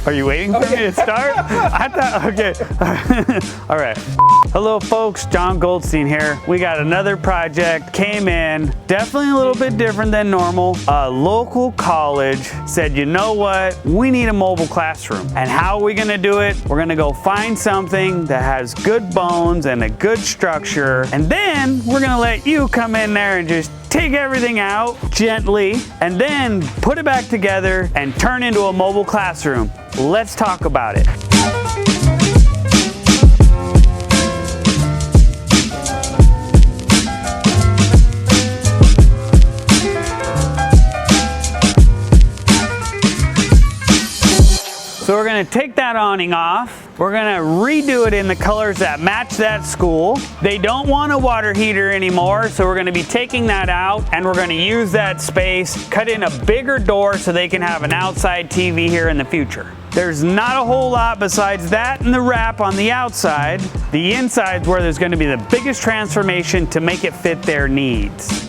Are you waiting for me to start? I thought, okay. All right. Hello folks, John Goldstein here. We got another project, came in, definitely a little bit different than normal. A local college said, you know what? We need a mobile classroom. And how are we gonna do it? We're gonna go find something that has good bones and a good structure. And then we're gonna let you come in there and just take everything out gently and then put it back together and turn into a mobile classroom. Let's talk about it. So we're gonna take that awning off. We're gonna redo it in the colors that match that school. They don't want a water heater anymore, so we're gonna be taking that out and we're gonna use that space, cut in a bigger door so they can have an outside TV here in the future. There's not a whole lot besides that and the wrap on the outside. The inside's where there's gonna be the biggest transformation to make it fit their needs.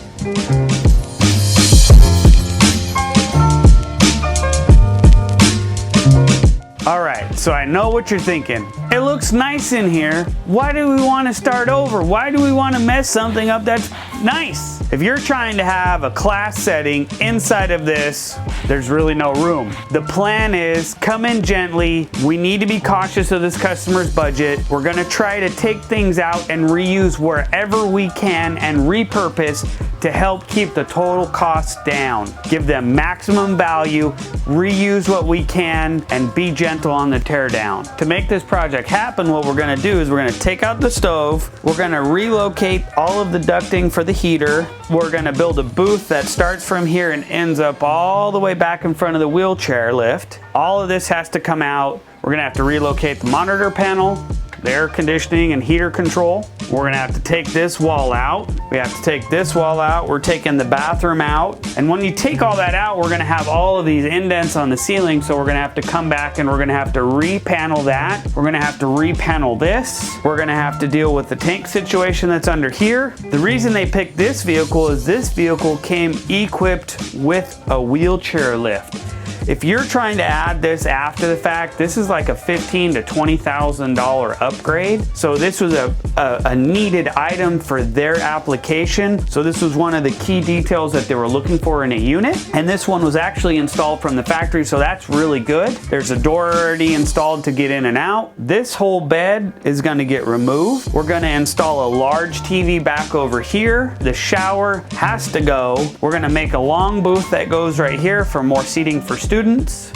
All right, so I know what you're thinking. It looks nice in here. Why do we want to start over? Why do we want to mess something up that's nice? If you're trying to have a class setting inside of this, there's really no room. The plan is come in gently. We need to be cautious of this customer's budget. We're gonna try to take things out and reuse wherever we can and repurpose to help keep the total cost down. Give them maximum value, reuse what we can, and be gentle on the tear down. To make this project happen, what we're gonna do is we're gonna take out the stove, we're gonna relocate all of the ducting for the heater, we're gonna build a booth that starts from here and ends up all the way back in front of the wheelchair lift. All of this has to come out. We're gonna have to relocate the monitor panel, the air conditioning and heater control. We're gonna have to take this wall out. We have to take this wall out. We're taking the bathroom out. And when you take all that out, we're gonna have all of these indents on the ceiling, so we're gonna have to come back and we're gonna have to repanel that. We're gonna have to repanel this. We're gonna have to deal with the tank situation that's under here. The reason they picked this vehicle is this vehicle came equipped with a wheelchair lift. If you're trying to add this after the fact, this is like a $15,000 to $20,000 upgrade. So this was a needed item for their application. So this was one of the key details that they were looking for in a unit. And this one was actually installed from the factory, so that's really good. There's a door already installed to get in and out. This whole bed is gonna get removed. We're gonna install a large TV back over here. The shower has to go. We're gonna make a long booth that goes right here for more seating for students.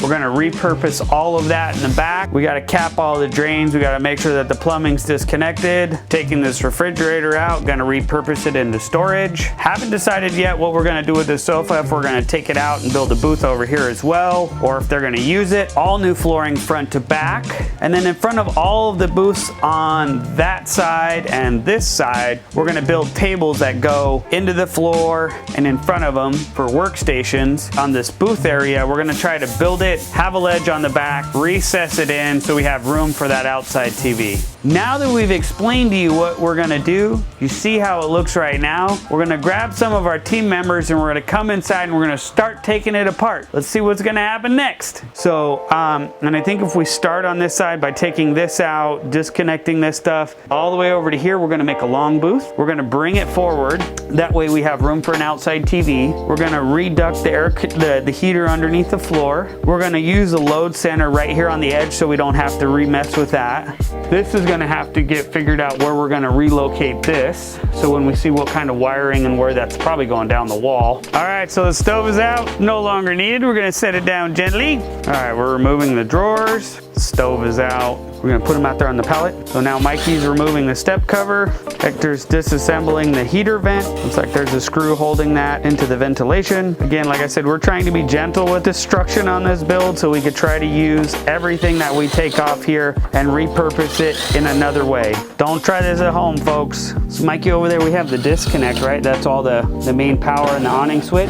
We're gonna repurpose all of that in the back. We gotta cap all the drains. We gotta make sure that the plumbing's disconnected. Taking this refrigerator out, gonna repurpose it into storage. Haven't decided yet what we're gonna do with this sofa, if we're gonna take it out and build a booth over here as well, or if they're gonna use it. All new flooring front to back. And then in front of all of the booths on that side and this side, we're gonna build tables that go into the floor and in front of them for workstations. On this booth area, we're gonna try to build it, have a ledge on the back, recess it in so we have room for that outside TV. Now that we've explained to you what we're gonna do, you see how it looks right now. We're gonna grab some of our team members and we're gonna come inside and we're gonna start taking it apart. Let's see what's gonna happen next. So, and I think if we start on this side by taking this out, disconnecting this stuff, all the way over to here, we're gonna make a long booth. We're gonna bring it forward. That way we have room for an outside TV. We're gonna reduct the heater underneath the floor. We're gonna use a load center right here on the edge so we don't have to remess with that. This is gonna have to get figured out where we're gonna relocate this. So when we see what kind of wiring and where that's probably going down the wall. All right, so the stove is out, no longer needed. We're gonna set it down gently. All right, we're removing the drawers. The stove is out. We're gonna put them out there on the pallet. So now Mikey's removing the step cover. Hector's disassembling the heater vent. Looks like there's a screw holding that into the ventilation. Again, like I said, we're trying to be gentle with destruction on this build so we could try to use everything that we take off here and repurpose it in another way. Don't try this at home, folks. So Mikey, over there we have the disconnect, right? That's all the main power and the awning switch.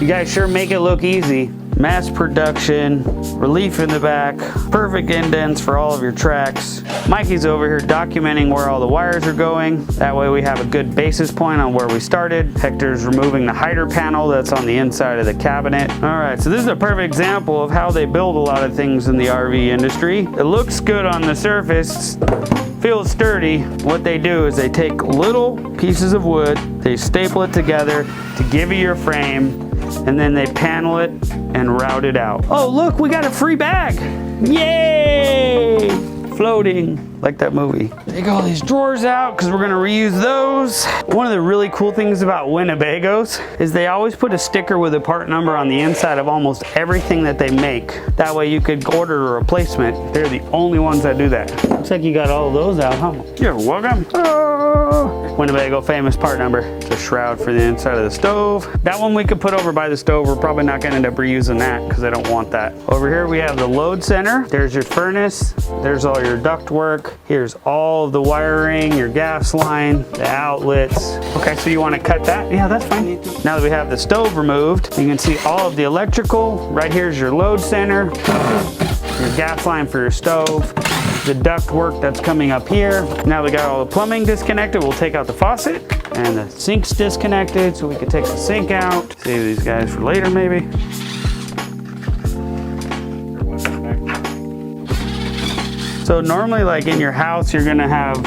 You guys sure make it look easy. mass production, relief in the back, perfect indents for all of your tracks. Mikey's over here documenting where all the wires are going. That way we have a good basis point on where we started. Hector's removing the hider panel that's on the inside of the cabinet. All right, so this is a perfect example of how they build a lot of things in the RV industry. It looks good on the surface, feels sturdy. What they do is they take little pieces of wood, they staple it together to give you your frame, and then they panel it and route it out. Oh, look, we got a free bag. Yay! Floating, like that movie. Take all these drawers out because we're gonna reuse those. One of the really cool things about Winnebagos is they always put a sticker with a part number on the inside of almost everything that they make. That way you could order a replacement. They're the only ones that do that. Looks like you got all of those out, huh? You're welcome. Oh. Winnebago famous part number. It's a shroud for the inside of the stove. That one we could put over by the stove. We're probably not gonna end up reusing that because I don't want that. Over here we have the load center. There's your furnace. There's all your duct work. Here's all of the wiring, your gas line, the outlets. Okay, so you want to cut that? Yeah, that's fine. Now that we have the stove removed, you can see all of the electrical. Right here's your load center, your gas line for your stove, the duct work that's coming up here. Now we got all the plumbing disconnected. We'll take out the faucet, and the sink's disconnected, so we can take the sink out. Save these guys for later maybe. So normally, like in your house, you're gonna have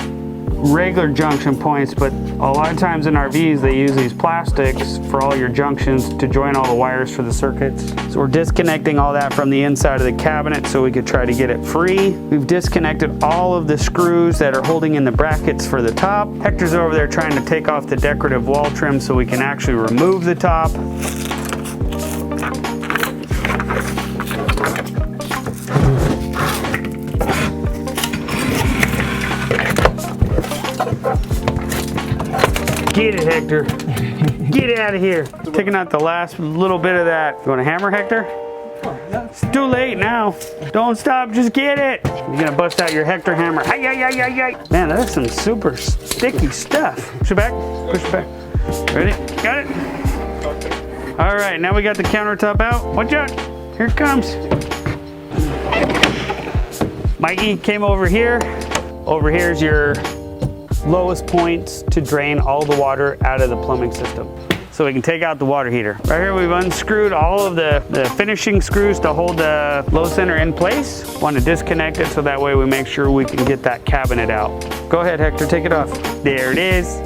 regular junction points, but a lot of times in RVs, they use these plastics for all your junctions to join all the wires for the circuits. So we're disconnecting all that from the inside of the cabinet so we could try to get it free. We've disconnected all of the screws that are holding in the brackets for the top. Hector's over there trying to take off the decorative wall trim so we can actually remove the top. Get it, Hector. Get it out of here. Taking out the last little bit of that. You want a hammer, Hector? It's too late now. Don't stop, just get it. You're gonna bust out your Hector hammer. Ay, ay, ay, ay, ay. Man, that's some super sticky stuff. Push it back, push it back. Ready? Got it? All right, now we got the countertop out. Watch out, here it comes. Mikey came over here. Over here's your lowest points to drain all the water out of the plumbing system. So we can take out the water heater. Right here we've unscrewed all of the finishing screws to hold the load center in place. Want to disconnect it so that way we make sure we can get that cabinet out. Go ahead, Hector, take it off. There it is.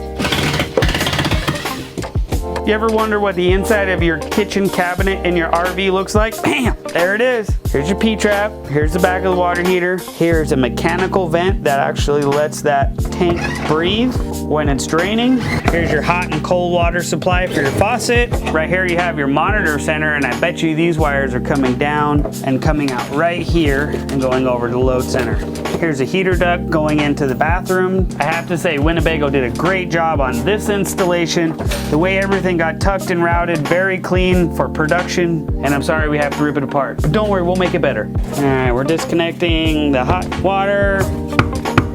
You ever wonder what the inside of your kitchen cabinet in your RV looks like? Bam! There it is. Here's your P-trap. Here's the back of the water heater. Here's a mechanical vent that actually lets that tank breathe when it's draining. Here's your hot and cold water supply for your faucet. Right here you have your monitor center, and I bet you these wires are coming down and coming out right here and going over to the load center. Here's a heater duct going into the bathroom. I have to say Winnebago did a great job on this installation. The way everything got tucked and routed, very clean for production, and I'm sorry we have to rip it apart. But don't worry, we'll make it better. All right, we're disconnecting the hot water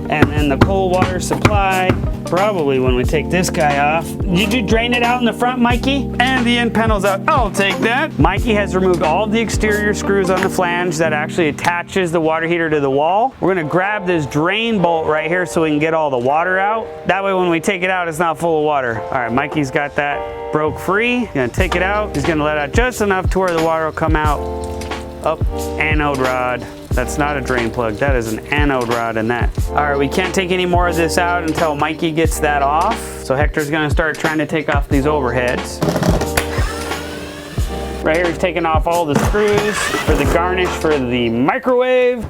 and then the cold water supply. Probably when we take this guy off. Did you drain it out in the front, Mikey? And the end panel's out. I'll take that. Mikey has removed all of the exterior screws on the flange that actually attaches the water heater to the wall. We're gonna grab this drain bolt right here so we can get all the water out. That way when we take it out, it's not full of water. All right, Mikey's got that broke free. He's gonna take it out. He's gonna let out just enough to where the water will come out. Up, anode rod. That's not a drain plug, that is an anode rod in that. All right, we can't take any more of this out until Mikey gets that off. So Hector's gonna start trying to take off these overheads. Right here he's taking off all the screws for the garnish for the microwave.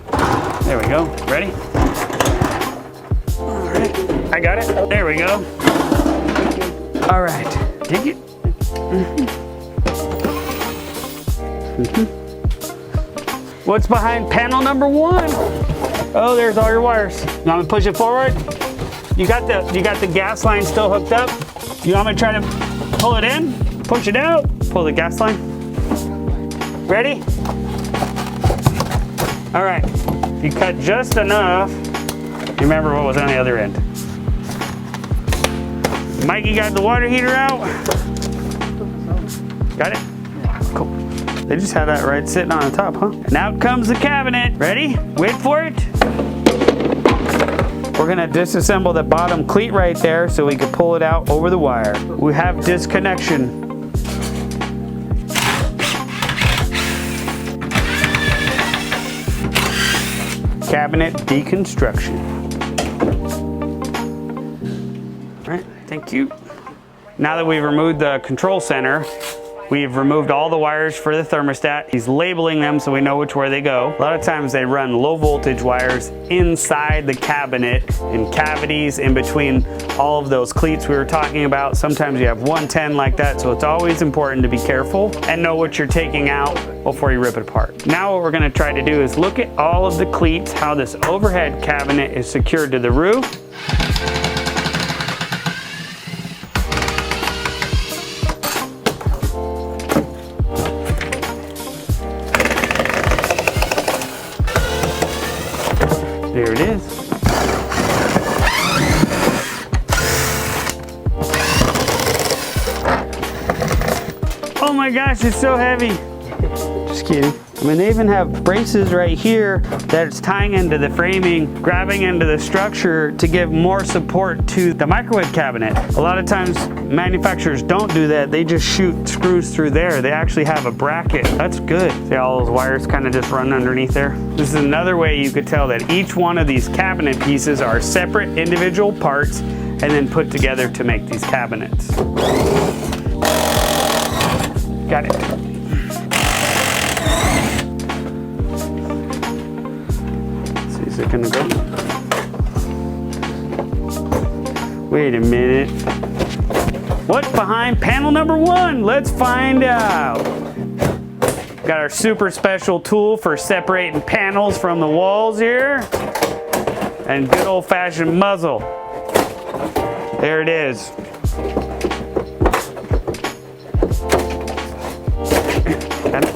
There we go, ready? All right, I got it, there we go. All right, dig it. What's behind panel number 1? Oh, there's all your wires. You want me to push it forward? You got the gas line still hooked up? You want me to try to pull it in? Push it out? Pull the gas line. Ready? All right, you cut just enough. You remember what was on the other end. Mikey got the water heater out. Got it? Cool. They just had that right sitting on the top, huh? And out comes the cabinet. Ready? Wait for it. We're gonna disassemble the bottom cleat right there so we can pull it out over the wire. We have disconnection. Cabinet deconstruction. All right, thank you. Now that we've removed the control center, we've removed all the wires for the thermostat. He's labeling them so we know which way they go. A lot of times they run low voltage wires inside the cabinet in cavities in between all of those cleats we were talking about. Sometimes you have 110 like that, so it's always important to be careful and know what you're taking out before you rip it apart. Now what we're gonna try to do is look at all of the cleats, how this overhead cabinet is secured to the roof. There it is. Oh my gosh, it's so heavy. Just kidding. I mean, they even have braces right here that's tying into the framing, grabbing into the structure to give more support to the microwave cabinet. A lot of times manufacturers don't do that. They just shoot screws through there. They actually have a bracket. That's good. See all those wires kind of just run underneath there? This is another way you could tell that each one of these cabinet pieces are separate individual parts and then put together to make these cabinets. Got it. Is it gonna go? Wait a minute. What's behind panel number 1? Let's find out. Got our super special tool for separating panels from the walls here. And good old-fashioned muzzle. There it is. Got it?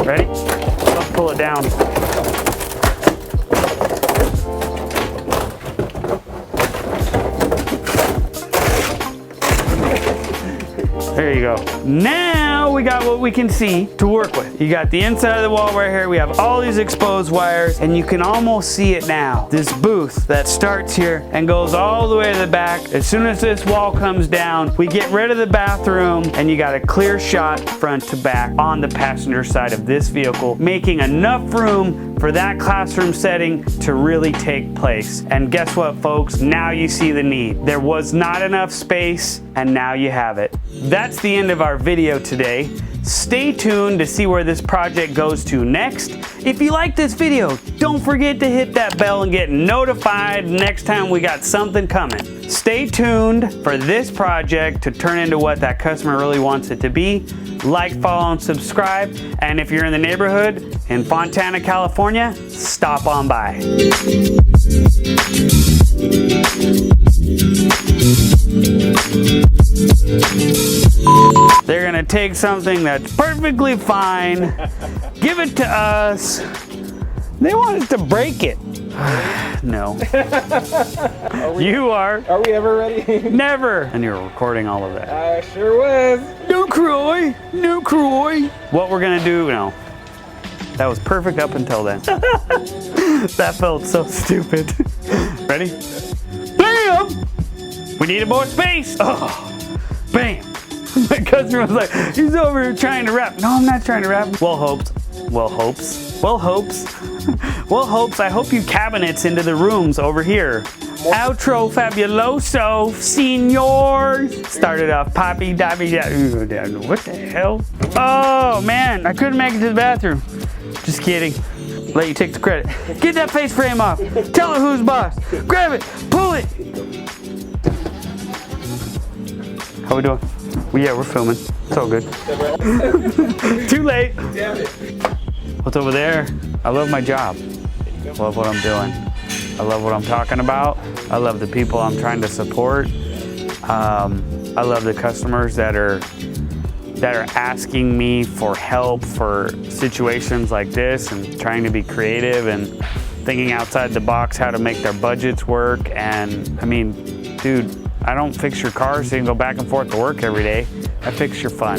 Ready? Let's pull it down. There you go. Now we got what we can see to work with. You got the inside of the wall right here. We have all these exposed wires, and you can almost see it now. This booth that starts here and goes all the way to the back. As soon as this wall comes down, we get rid of the bathroom, and you got a clear shot front to back on the passenger side of this vehicle, making enough room for that classroom setting to really take place. And guess what, folks? Now you see the need. There was not enough space, and now you have it. That's the end of our video today. Stay tuned to see where this project goes to next. If you like this video, don't forget to hit that bell and get notified next time we got something coming. Stay tuned for this project to turn into what that customer really wants it to be. Like, follow, and subscribe. And if you're in the neighborhood in Fontana, California, stop on by. They're gonna take something that's perfectly fine, give it to us. They want us to break it. No. You are. Are we ever ready? Never. And you're recording all of that. I sure was. No Croy. No Croy. What we're gonna do now. That was perfect up until then. That felt so stupid. Ready? Bam! We needed more space. Oh, bam. My customer was like, he's over here trying to rap. No, I'm not trying to rap. Well hopes. Well hopes. Well hopes. Well hopes. I hope you cabinets into the rooms over here. Outro fabuloso, senors. Started off poppy dobby. What the hell? Oh man, I couldn't make it to the bathroom. Just kidding. Let you take the credit. Get that face frame off. Tell her who's boss. Grab it. Pull it. How we doing? Well, yeah, we're filming. It's all good. Too late. Damn it. What's over there? I love my job. Love what I'm doing. I love what I'm talking about. I love the people I'm trying to support. I love the customers that are asking me for help for situations like this and trying to be creative, and thinking outside the box, how to make their budgets work. And I mean, dude, I don't fix your car so you can go back and forth to work every day. I fix your fun.